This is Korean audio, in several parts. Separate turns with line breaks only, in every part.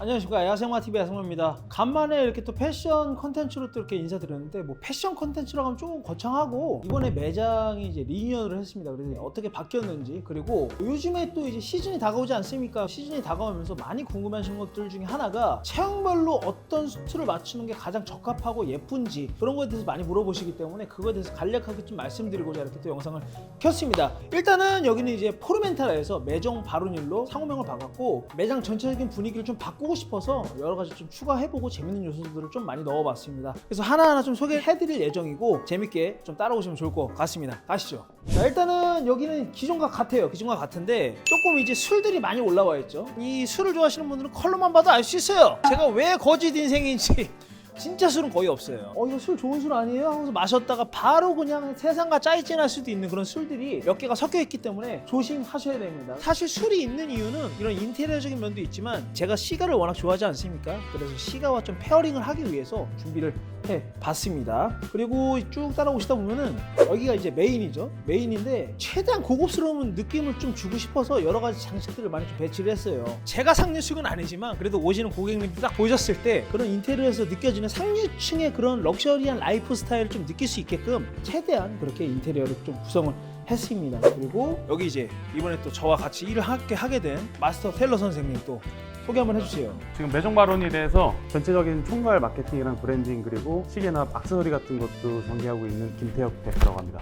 안녕하십니까, 야생마TV 야생마입니다. 간만에 이렇게 또 패션 컨텐츠로 또 이렇게 인사드렸는데, 뭐 패션 컨텐츠라고 하면 조금 거창하고, 이번에 매장이 이제 리뉴얼을 했습니다. 그래서 어떻게 바뀌었는지, 그리고 요즘에 또 이제 시즌이 다가오지 않습니까? 시즌이 다가오면서 많이 궁금해하시는 것들 중에 하나가 체형별로 어떤 수트를 맞추는 게 가장 적합하고 예쁜지, 그런 거에 대해서 많이 물어보시기 때문에 그거에 대해서 간략하게 좀 말씀드리고자 이렇게 또 영상을 켰습니다. 일단은 여기는 이제 포르멘타라에서 매정 바로닐로 상호명을 받았고, 매장 전체적인 분위기를 좀 바꾸고 싶어서 여러 가지 좀 추가해보고 재밌는 요소들을 좀 많이 넣어봤습니다. 그래서 하나하나 좀 소개해드릴 예정이고, 재밌게 좀 따라오시면 좋을 것 같습니다. 가시죠. 자, 일단은 여기는 기존과 같아요. 기존과 같은데 조금 이제 술들이 많이 올라와 있죠. 이 술을 좋아하시는 분들은 컬러만 봐도 알 수 있어요. 제가 왜 거짓 인생인지. 진짜 술은 거의 없어요. 이거 술 좋은 술 아니에요? 하고서 마셨다가 바로 그냥 세상과 짜이찐할 수도 있는 그런 술들이 몇 개가 섞여 있기 때문에 조심하셔야 됩니다. 사실 술이 있는 이유는 이런 인테리어적인 면도 있지만, 제가 시가를 워낙 좋아하지 않습니까? 그래서 시가와 좀 페어링을 하기 위해서 준비를 해봤습니다. 그리고 쭉 따라오시다 보면은 여기가 이제 메인이죠. 메인인데 최대한 고급스러운 느낌을 좀 주고 싶어서 여러 가지 장식들을 많이 좀 배치를 했어요. 제가 상류층은 아니지만 그래도 오시는 고객님들 딱 보셨을 때 그런 인테리어에서 느껴지는 상류층의 그런 럭셔리한 라이프 스타일을 좀 느낄 수 있게끔 최대한 그렇게 인테리어를 좀 구성을 했습니다. 그리고 여기 이제 이번에 또 저와 같이 일을 하게 된 마스터 테일러 선생님 또 소개 한번 해주세요.
지금 매정 바론에 대해서 전체적인 총괄 마케팅이랑 브랜딩, 그리고 시계나 액세서리 같은 것도 전개하고 있는 김태혁 대표라고 합니다.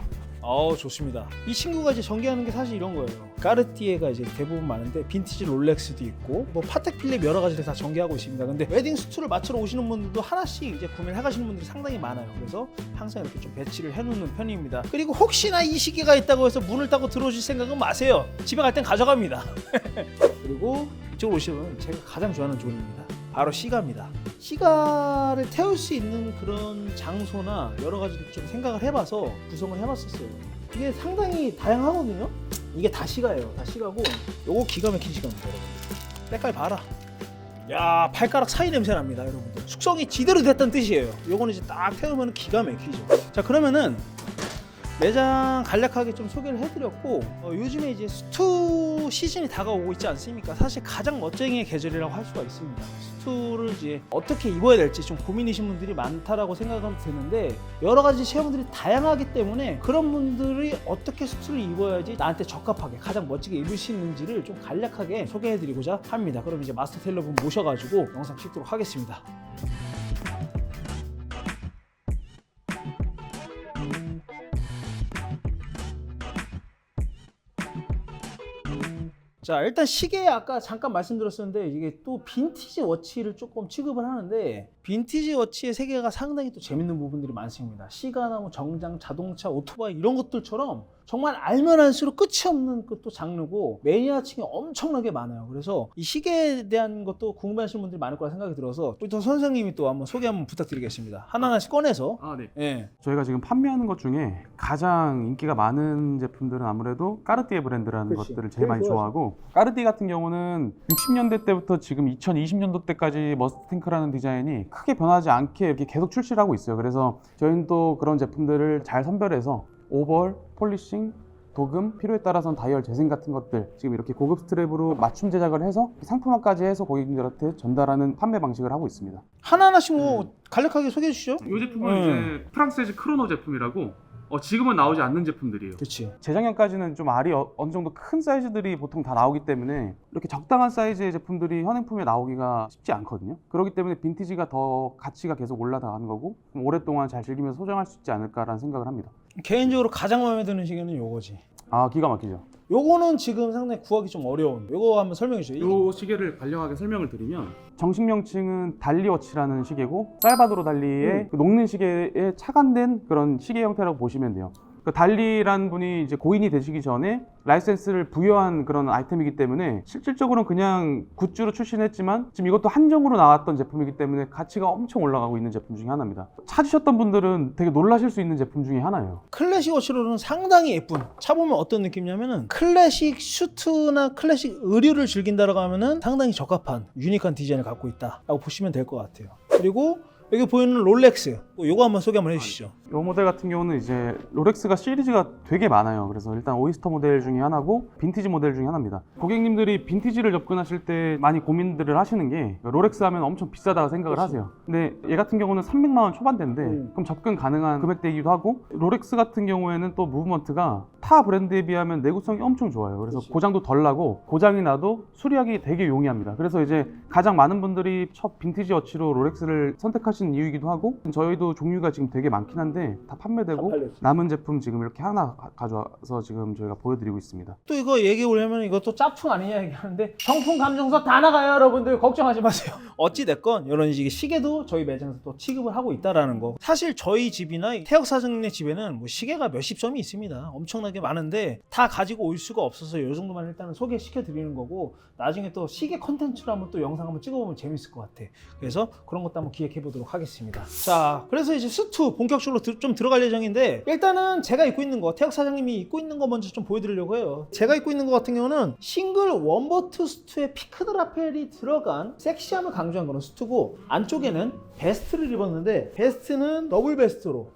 좋습니다. 이 친구가 이제 전개하는 게 사실 이런 거예요. 까르띠에가 이제 대부분 많은데 빈티지 롤렉스도 있고 뭐 파텍 필립 여러 가지를 다 전개하고 있습니다. 근데 웨딩 수트를 맞추러 오시는 분들도 하나씩 이제 구매를 해가시는 분들이 상당히 많아요. 그래서 항상 이렇게 좀 배치를 해놓는 편입니다. 그리고 혹시나 이 시계가 있다고 해서 문을 따고 들어오실 생각은 마세요. 집에 갈 땐 가져갑니다. 그리고 이쪽으로 오시면 제가 가장 좋아하는 존입니다. 바로 시가입니다. 시가를 태울 수 있는 그런 장소나 여러 가지를 좀 생각을 해봐서 구성을 해봤었어요. 이게 상당히 다양하거든요. 이게 다 시가예요. 다 시가고, 요거 기가 막힌 시가입니다, 여러분. 때깔 봐라. 야, 발가락 사이 냄새 납니다, 여러분들. 숙성이 제대로 됐다는 뜻이에요. 요거는 이제 딱 태우면 기가 막히죠. 자, 그러면은 매장 간략하게 좀 소개를 해드렸고, 요즘에 이제 수트 시즌이 다가오고 있지 않습니까? 사실 가장 멋쟁이의 계절이라고 할 수가 있습니다. 수트를 이제 어떻게 입어야 될지 좀 고민이신 분들이 많다라고 생각하면 드는데, 여러 가지 체형들이 다양하기 때문에 그런 분들이 어떻게 수트를 입어야지 나한테 적합하게 가장 멋지게 입을 수 있는지를 좀 간략하게 소개해드리고자 합니다. 그럼 이제 마스터 테일러분 모셔가지고 영상 찍도록 하겠습니다. 자, 일단 시계 아까 잠깐 말씀드렸었는데, 이게 또 빈티지 워치를 조금 취급을 하는데, 빈티지 워치의 세계가 상당히 또 재밌는 부분들이 많습니다. 시가나 뭐 정장, 자동차, 오토바이 이런 것들처럼 정말 알면 알수록 끝이 없는 또 장르고 매니아층이 엄청나게 많아요. 그래서 이 시계에 대한 것도 궁금해하시는 분들이 많을 거라 생각이 들어서 우리 또 선생님이 또 한번 소개 한번 부탁드리겠습니다. 하나하나씩 꺼내서.
네.
예.
저희가 지금 판매하는 것 중에 가장 인기가 많은 제품들은 아무래도 까르띠에 브랜드라는
그치.
것들을 제일 많이 좋아하고, 까르띠에 같은 경우는 60년대 때부터 지금 2020년도 때까지 머스탱크라는 디자인이 크게 변하지 않게 이렇게 계속 출시를 하고 있어요. 그래서 저희는 또 그런 제품들을 잘 선별해서 오벌, 폴리싱, 도금, 필요에 따라서는 다이얼 재생 같은 것들 지금 이렇게 고급 스트랩으로 맞춤 제작을 해서 상품화까지 해서 고객님들한테 전달하는 판매 방식을 하고 있습니다.
하나하나씩 뭐 간략하게 소개해 주시죠.
이 제품은 이제 프랑스의 크로노 제품이라고 지금은 나오지 않는 제품들이에요.
그렇지.
재작년까지는 좀 알이 어느 정도 큰 사이즈들이 보통 다 나오기 때문에 이렇게 적당한 사이즈의 제품들이 현행품에 나오기가 쉽지 않거든요. 그렇기 때문에 빈티지가 더 가치가 계속 올라가는 거고, 오랫동안 잘 즐기면서 소장할 수 있지 않을까라는 생각을 합니다.
개인적으로 가장 마음에 드는 시계는 요거지.
기가 막히죠.
요거는 지금 상당히 구하기 좀 어려운. 요거 한번 설명해 주세요.
이 시계를 간략하게 설명을 드리면, 정식 명칭은 달리워치라는 시계고, 살바도르 달리의 그 녹는 시계에 착안된 그런 시계 형태라고 보시면 돼요. 그 달리라는 분이 이제 고인이 되시기 전에 라이센스를 부여한 그런 아이템이기 때문에 실질적으로는 그냥 굿즈로 출시했지만 지금 이것도 한정으로 나왔던 제품이기 때문에 가치가 엄청 올라가고 있는 제품 중에 하나입니다. 찾으셨던 분들은 되게 놀라실 수 있는 제품 중에 하나예요.
클래식 워치로는 상당히 예쁜. 차보면 어떤 느낌이냐면은 클래식 슈트나 클래식 의류를 즐긴다라고 하면은 상당히 적합한 유니크한 디자인을 갖고 있다라고 보시면 될 것 같아요. 그리고 여기 보이는 롤렉스, 요거 한번 소개 한번 해주시죠.
이 모델 같은 경우는 이제 롤렉스가 시리즈가 되게 많아요. 그래서 일단 오이스터 모델 중에 하나고 빈티지 모델 중에 하나입니다. 고객님들이 빈티지를 접근하실 때 많이 고민들을 하시는 게 롤렉스 하면 엄청 비싸다고 생각을
그렇지.
하세요. 근데 얘 같은 경우는 300만 원 초반대인데 그럼 접근 가능한 금액대이기도 하고, 롤렉스 같은 경우에는 또 무브먼트가 타 브랜드에 비하면 내구성이 엄청 좋아요. 그래서
그렇지.
고장도 덜 나고 고장이 나도 수리하기 되게 용이합니다. 그래서 이제 가장 많은 분들이 첫 빈티지 워치로 롤렉스를 선택하시는 이유이기도 하고, 저희도 종류가 지금 되게 많긴 한데 다 판매되고
다 팔렸어요.
남은 제품 지금 이렇게 하나 가져와서 지금 저희가 보여드리고 있습니다.
또 이거 얘기해 보려면 이것도 짝퉁 아니냐 얘기하는데 정품 감정서 다 나가요, 여러분들. 걱정하지 마세요. 어찌 됐건 이런 식의 시계도 저희 매장에서 또 취급을 하고 있다라는 거. 사실 저희 집이나 태혁 사장님의 집에는 뭐 시계가 몇십 점이 있습니다. 엄청나게 많은데 다 가지고 올 수가 없어서 이 정도만 일단은 소개시켜 드리는 거고, 나중에 또 시계 컨텐츠로 한번 또 영상 한번 찍어보면 재밌을 것 같아. 그래서 그런 것도 한번 기획해 보도록 하겠습니다. 자, 그래서 이제 수트 본격적으로 좀 들어갈 예정인데, 일단은 제가 입고 있는 거, 태혁 사장님이 입고 있는 거 먼저 좀 보여드리려고 해요. 제가 입고 있는 거 같은 경우는 싱글 원버트 수트에 피크드 라펠이 들어간 섹시함을 강조한 그런 수트고, 안쪽에는 베스트를 입었는데, 베스트는 더블 베스트로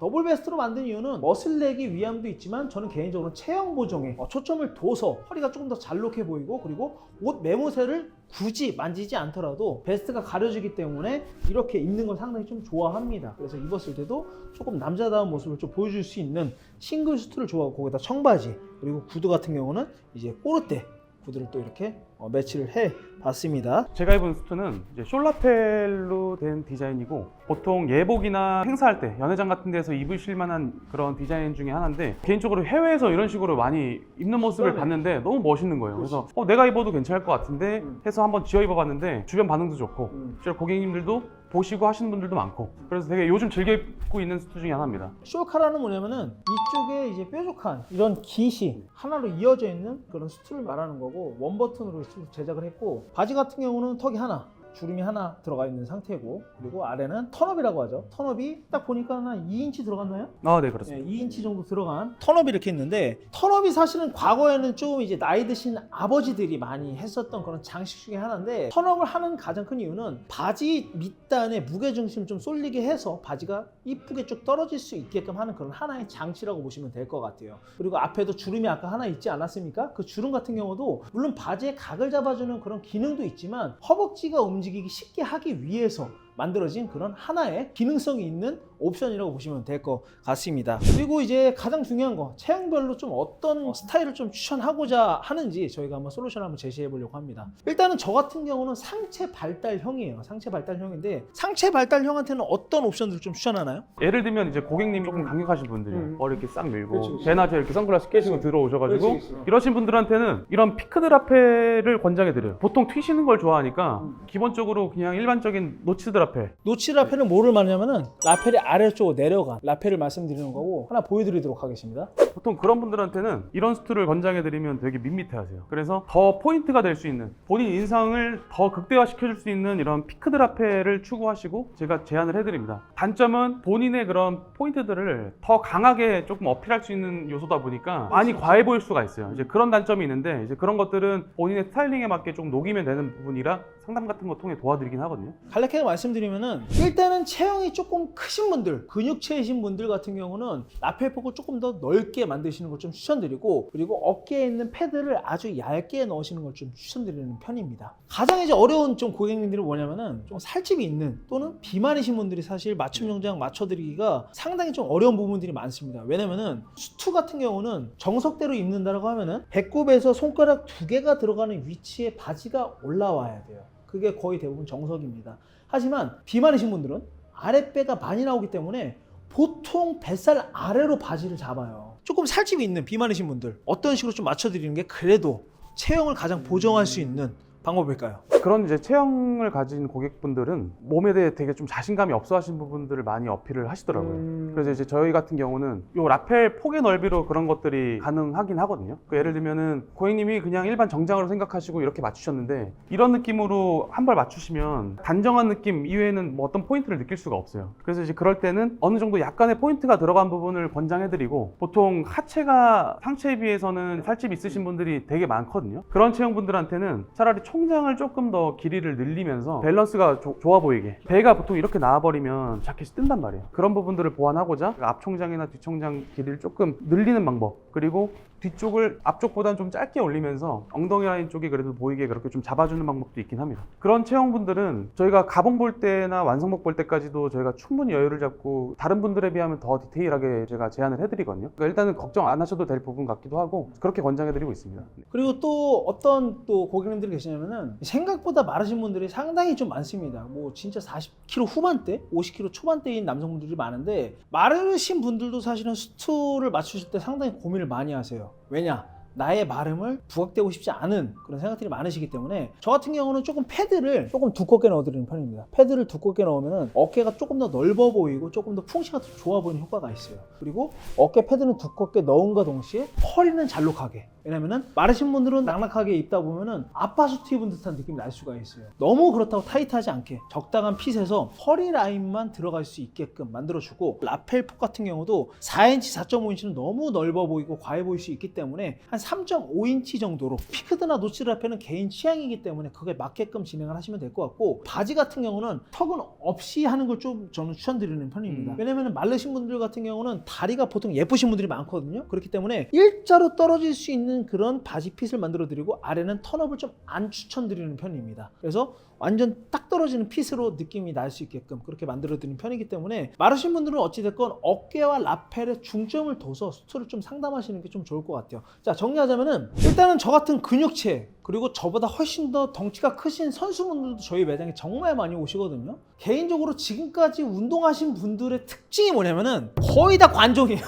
만든 이유는 멋을 내기 위함도 있지만, 저는 개인적으로 체형 보정에 초점을 둬서 허리가 조금 더 잘록해 보이고, 그리고 옷 매모새를 굳이 만지지 않더라도 베스트가 가려지기 때문에 이렇게 입는 걸 상당히 좀 좋아합니다. 그래서 입었을 때도 조금 남자다운 모습을 좀 보여줄 수 있는 싱글 수트를 좋아하고, 거기다 청바지, 그리고 구두 같은 경우는 이제 꼬르테 구두를 또 이렇게 매치를 해 봤습니다.
제가 입은 수트는 이제 숄라펠로 된 디자인이고, 보통 예복이나 행사할 때 연회장 같은 데서 입으실 만한 그런 디자인 중에 하나인데, 개인적으로 해외에서 이런 식으로 많이 입는 모습을
그러네.
봤는데 너무 멋있는 거예요. 그래서 내가 입어도 괜찮을 것 같은데 해서 한번 지어 입어봤는데 주변 반응도 좋고, 실제 고객님들도 보시고 하시는 분들도 많고, 그래서 되게 요즘 즐겨 입고 있는 수트 중에 하나입니다.
숄카라는 뭐냐면은 이쪽에 이제 뾰족한 이런 깃이 하나로 이어져 있는 그런 수트를 말하는 거고, 원 버튼으로 제작을 했고, 바지 같은 경우는 턱이 하나, 주름이 하나 들어가 있는 상태고, 그리고 아래는 턴업이라고 하죠. 턴업이 딱 보니까 한 2인치 들어갔나요?
네, 그렇습니다.
2인치 정도 들어간 턴업이 이렇게 있는데, 턴업이 사실은 과거에는 좀 이제 나이 드신 아버지들이 많이 했었던 그런 장식 중에 하나인데, 턴업을 하는 가장 큰 이유는 바지 밑단에 무게중심 좀 쏠리게 해서 바지가 이쁘게 쭉 떨어질 수 있게끔 하는 그런 하나의 장치라고 보시면 될 것 같아요. 그리고 앞에도 주름이 아까 하나 있지 않았습니까? 그 주름 같은 경우도 물론 바지의 각을 잡아주는 그런 기능도 있지만, 허벅지가 움직이기 쉽게 하기 위해서 만들어진 그런 하나의 기능성이 있는 옵션이라고 보시면 될 것 같습니다. 그리고 이제 가장 중요한 거, 체형별로 좀 어떤 스타일을 좀 추천하고자 하는지 저희가 한번 솔루션을 한번 제시해 보려고 합니다. 일단은 저 같은 경우는 상체 발달형이에요. 상체 발달형인데, 상체 발달형한테는 어떤 옵션들을 좀 추천하나요?
예를 들면 이제 고객님이 조금 강력하신 분들이요. 머리 이렇게 싹 밀고
그치.
배나 이렇게 선글라스 깨시고 들어오셔가지고
그치.
이러신 분들한테는 이런 피크드 라펠을 권장해드려요. 보통 튀시는 걸 좋아하니까 기본적으로 그냥 일반적인 노치드 라펠.
노치 라펠은 뭐를 말하냐면은 라펠이 아래쪽으로 내려간 라펠을 말씀드리는 거고, 하나 보여드리도록 하겠습니다.
보통 그런 분들한테는 이런 수트를 권장해드리면 되게 밋밋해하세요. 그래서 더 포인트가 될 수 있는, 본인 인상을 더 극대화시켜줄 수 있는 이런 피크드 라펠을 추구하시고 제가 제안을 해드립니다. 단점은 본인의 그런 포인트들을 더 강하게 조금 어필할 수 있는 요소다 보니까 많이 과해 보일 수가 있어요. 이제 그런 단점이 있는데, 이제 그런 것들은 본인의 스타일링에 맞게 좀 녹이면 되는 부분이라 상담 같은 거 통해 도와드리긴 하거든요.
간략하게 말씀드리면은, 일단은 체형이 조금 크신 분들, 근육체이신 분들 같은 경우는 라펠 폭을 조금 더 넓게 만드시는 걸 좀 추천드리고, 그리고 어깨에 있는 패드를 아주 얇게 넣으시는 걸 좀 추천드리는 편입니다. 가장 이제 어려운 좀 고객님들이 뭐냐면은, 좀 살집이 있는 또는 비만이신 분들이 사실 맞춤 정장 맞춰드리기가 상당히 좀 어려운 부분들이 많습니다. 왜냐면은 수트 같은 경우는 정석대로 입는다라고 하면은 배꼽에서 손가락 2개가 들어가는 위치에 바지가 올라와야 돼요. 그게 거의 대부분 정석입니다. 하지만 비만이신 분들은 아랫배가 많이 나오기 때문에 보통 뱃살 아래로 바지를 잡아요. 조금 살집이 있는 비만이신 분들, 어떤 식으로 좀 맞춰드리는 게 그래도 체형을 가장 보정할 수 있는 방법일까요?
그런 이제 체형을 가진 고객분들은 몸에 대해 되게 좀 자신감이 없어 하시는 부분들을 많이 어필을 하시더라고요. 그래서 이제 저희 같은 경우는 요 라펠 폭의 넓이로 그런 것들이 가능하긴 하거든요. 예를 들면은 고객님이 그냥 일반 정장으로 생각하시고 이렇게 맞추셨는데, 이런 느낌으로 한 벌 맞추시면 단정한 느낌 이외에는 뭐 어떤 포인트를 느낄 수가 없어요. 그래서 이제 그럴 때는 어느 정도 약간의 포인트가 들어간 부분을 권장해드리고, 보통 하체가 상체에 비해서는 살집이 있으신 분들이 되게 많거든요. 그런 체형분들한테는 차라리 총장을 조금 더 길이를 늘리면서 밸런스가 좋아 보이게, 배가 보통 이렇게 나와버리면 자켓이 뜬단 말이에요. 그런 부분들을 보완하고자 앞총장이나 뒤총장 길이를 조금 늘리는 방법, 그리고 뒤쪽을 앞쪽보다는 좀 짧게 올리면서 엉덩이 라인 쪽이 그래도 보이게 그렇게 좀 잡아주는 방법도 있긴 합니다. 그런 체형분들은 저희가 가봉 볼 때나 완성복 볼 때까지도 저희가 충분히 여유를 잡고 다른 분들에 비하면 더 디테일하게 제가 제안을 해드리거든요. 그러니까 일단은 걱정 안 하셔도 될 부분 같기도 하고 그렇게 권장해드리고 있습니다.
그리고 또 어떤 또 고객님들이 계시냐면은 생각보다 마르신 분들이 상당히 좀 많습니다. 뭐 진짜 40kg 후반대, 50kg 초반대인 남성분들이 많은데 마르신 분들도 사실은 수트를 맞추실 때 상당히 고민을 많이 하세요. 왜냐? 나의 마름을 부각되고 싶지 않은 그런 생각들이 많으시기 때문에 저 같은 경우는 조금 패드를 조금 두껍게 넣어드리는 편입니다. 패드를 두껍게 넣으면 어깨가 조금 더 넓어 보이고 조금 더 풍시가 더 좋아 보이는 효과가 있어요. 그리고 어깨 패드는 두껍게 넣은과 동시에 허리는 잘록하게, 왜냐면은 마르신 분들은 낙낙하게 입다 보면은 아빠 수트 입은 듯한 느낌이 날 수가 있어요. 너무 그렇다고 타이트하지 않게 적당한 핏에서 허리 라인만 들어갈 수 있게끔 만들어주고, 라펠 폭 같은 경우도 4인치, 4.5인치는 너무 넓어 보이고 과해 보일 수 있기 때문에 한 3.5인치 정도로, 피크드나 노치 라펠은 개인 취향이기 때문에 그게 맞게끔 진행을 하시면 될 것 같고, 바지 같은 경우는 턱은 없이 하는 걸 좀 저는 추천드리는 편입니다. 왜냐면 마르신 분들 같은 경우는 다리가 보통 예쁘신 분들이 많거든요. 그렇기 때문에 일자로 떨어질 수 있는 그런 바지 핏을 만들어 드리고, 아래는 턴업을 좀 안 추천드리는 편입니다. 그래서 완전 딱 떨어지는 핏으로 느낌이 날 수 있게끔 그렇게 만들어 드리는 편이기 때문에 마르신 분들은 어찌됐건 어깨와 라펠에 중점을 둬서 수트를 좀 상담하시는 게 좀 좋을 것 같아요. 자, 정리하자면은 일단은 저 같은 근육체, 그리고 저보다 훨씬 더 덩치가 크신 선수분들도 저희 매장에 정말 많이 오시거든요. 개인적으로 지금까지 운동하신 분들의 특징이 뭐냐면은 거의 다 관종이에요.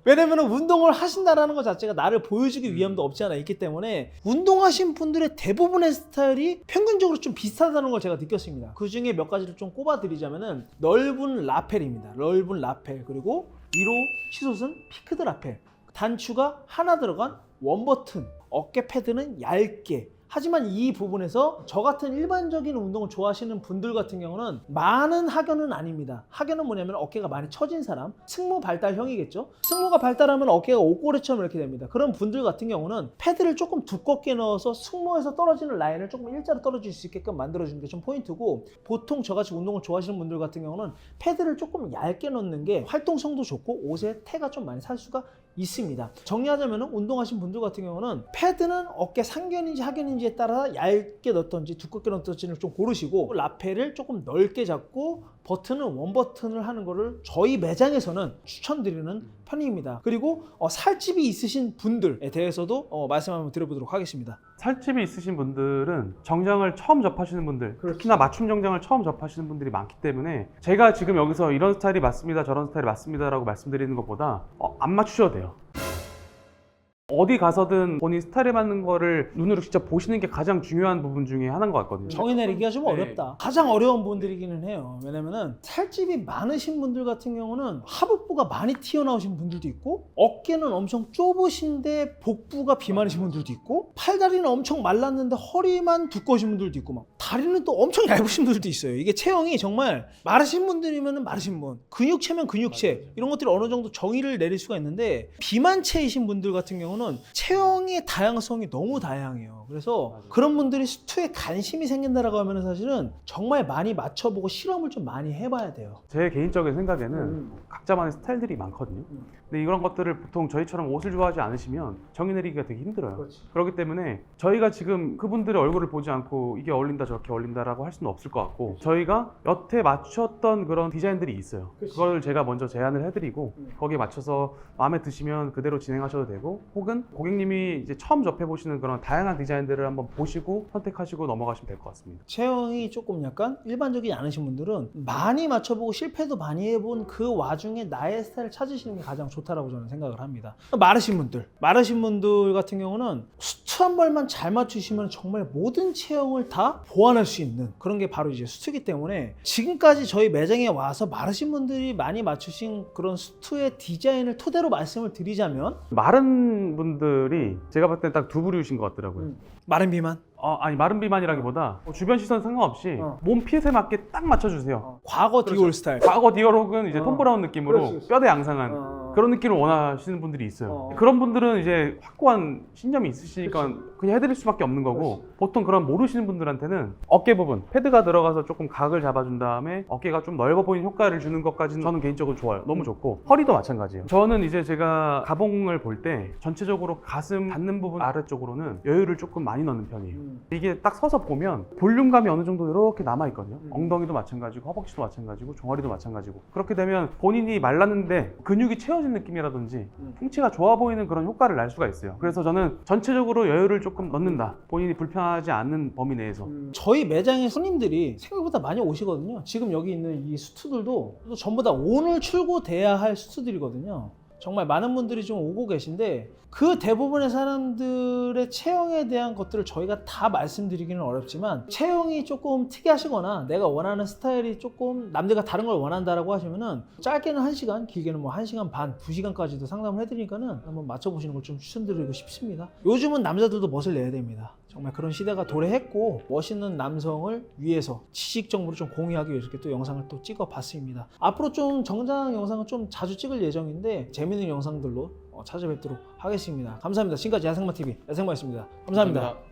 왜냐면 운동을 하신다라는 것 자체가 나를 보여주기 위함도 없지 않아 있기 때문에 운동하신 분들의 대부분의 스타일이 평균적으로 좀 비슷하다는 걸 제가 느꼈습니다. 그 중에 몇 가지를 좀 꼽아드리자면은 넓은 라펠입니다. 넓은 라펠, 그리고 위로 치솟은 피크드 라펠, 단추가 하나 들어간 원버튼, 어깨 패드는 얇게. 하지만 이 부분에서 저 같은 일반적인 운동을 좋아하시는 분들 같은 경우는 많은 하견은 아닙니다. 하견은 뭐냐면 어깨가 많이 처진 사람, 승모 발달형이겠죠. 승모가 발달하면 어깨가 옷고래처럼 이렇게 됩니다. 그런 분들 같은 경우는 패드를 조금 두껍게 넣어서 승모에서 떨어지는 라인을 조금 일자로 떨어질 수 있게끔 만들어주는 게 좀 포인트고, 보통 저같이 운동을 좋아하시는 분들 같은 경우는 패드를 조금 얇게 넣는 게 활동성도 좋고 옷에 태가 좀 많이 살 수가 있습니다. 정리하자면 운동하신 분들 같은 경우는 패드는 어깨 상견인지 하견인지에 따라 얇게 넣던지 두껍게 넣던지를 좀 고르시고, 라펠을 조금 넓게 잡고 버튼은 원버튼을 하는 거를 저희 매장에서는 추천드리는 편입니다. 그리고 살집이 있으신 분들에 대해서도 말씀 한번 드려보도록 하겠습니다.
살집이 있으신 분들은 정장을 처음 접하시는 분들, 특히나 맞춤 정장을 처음 접하시는 분들이 많기 때문에 제가 지금 여기서 이런 스타일이 맞습니다, 저런 스타일이 맞습니다 라고 말씀드리는 것보다 안 맞추셔도 돼요. 어디 가서든 본인 스타일에 맞는 거를 눈으로 직접 보시는 게 가장 중요한 부분 중에 하나인 것 같거든요.
정의 내리기가 좀 어렵다. 가장 어려운 분들이기는 해요. 왜냐면은 살집이 많으신 분들 같은 경우는 하복부가 많이 튀어나오신 분들도 있고, 어깨는 엄청 좁으신데 복부가 비만이신 분들도 있고, 팔다리는 엄청 말랐는데 허리만 두꺼우신 분들도 있고, 막 다리는 또 엄청 얇으신 분들도 있어요. 이게 체형이 정말 마르신 분들이면 마르신 분, 근육체면 근육체, 이런 것들이 어느 정도 정의를 내릴 수가 있는데, 비만체이신 분들 같은 경우는 체형의 다양성이 너무 다양해요. 그래서 그런 분들이 수트에 관심이 생긴다라고 하면 사실은 정말 많이 맞춰보고 실험을 좀 많이 해봐야 돼요.
제 개인적인 생각에는 각자만의 스타일들이 많거든요. 근데 이런 것들을 보통 저희처럼 옷을 좋아하지 않으시면 정의 내리기가 되게 힘들어요.
그렇지.
그렇기 때문에 저희가 지금 그분들의 얼굴을 보지 않고 이게 어울린다 저렇게 어울린다라고 할 수는 없을 것 같고, 저희가 여태 맞췄던 그런 디자인들이 있어요.
그렇지.
그걸 제가 먼저 제안을 해드리고 거기에 맞춰서 마음에 드시면 그대로 진행하셔도 되고, 혹은 고객님이 이제 처음 접해보시는 그런 다양한 디자인들을 한번 보시고 선택하시고 넘어가시면 될 것 같습니다.
체형이 조금 약간 일반적이지 않으신 분들은 많이 맞춰보고 실패도 많이 해본 그 와중에 나의 스타일을 찾으시는 게 가장 좋다라고 저는 생각을 합니다. 마르신 분들 같은 경우는 수트 한 벌만 잘 맞추시면 정말 모든 체형을 다 보완할 수 있는 그런 게 바로 이제 수트이기 때문에, 지금까지 저희 매장에 와서 마르신 분들이 많이 맞추신 그런 수트의 디자인을 토대로 말씀을 드리자면,
마른 분들이 제가 봤을 때 딱 두 부류이신 것 같더라고요.
마른 비만?
아니, 마른 비만이라기보다 주변 시선 상관없이 몸 핏에 맞게 딱 맞춰주세요.
과거 디올 스타일.
과거 디얼 혹은 이제 톰 브라운 느낌으로
그렇지.
뼈대 양상한 그런 느낌을 원하시는 분들이 있어요. 그런 분들은 이제 확고한 신념이 있으시니까 그냥 해드릴 수밖에 없는 거고, 보통 그런 모르시는 분들한테는 어깨 부분 패드가 들어가서 조금 각을 잡아준 다음에 어깨가 좀 넓어 보이는 효과를 주는 것까지는 저는 개인적으로 좋아요. 너무 좋고, 허리도 마찬가지예요. 저는 이제 제가 가봉을 볼 때 전체적으로 가슴 닿는 부분 아래쪽으로는 여유를 조금 많이 넣는 편이에요. 이게 딱 서서 보면 볼륨감이 어느 정도 이렇게 남아있거든요. 엉덩이도 마찬가지고 허벅지도 마찬가지고 종아리도 마찬가지고, 그렇게 되면 본인이 말랐는데 근육이 채워진 느낌이라든지 풍치가 좋아 보이는 그런 효과를 날 수가 있어요. 그래서 저는 전체적으로 여유를 조금 넣는다, 본인이 불편하지 않는 범위 내에서.
저희 매장에 손님들이 생각보다 많이 오시거든요. 지금 여기 있는 이 수트들도 전부 다 오늘 출고돼야 할 수트들이거든요. 정말 많은 분들이 좀 오고 계신데, 그 대부분의 사람들의 체형에 대한 것들을 저희가 다 말씀드리기는 어렵지만, 체형이 조금 특이하시거나 내가 원하는 스타일이 조금 남들과 다른 걸 원한다라고 하시면은 짧게는 1시간, 길게는 뭐 1시간 반, 2시간까지도 상담을 해드리니까는 한번 맞춰보시는 걸 좀 추천드리고 싶습니다. 요즘은 남자들도 멋을 내야 됩니다. 정말 그런 시대가 도래했고, 멋있는 남성을 위해서 지식 정보를 좀 공유하기 위해서 이렇게 또 영상을 또 찍어봤습니다. 앞으로 좀 정장 영상을 좀 자주 찍을 예정인데, 재밌는 영상들로 찾아뵙도록 하겠습니다. 감사합니다. 지금까지 야생마TV 야생마였습니다. 감사합니다.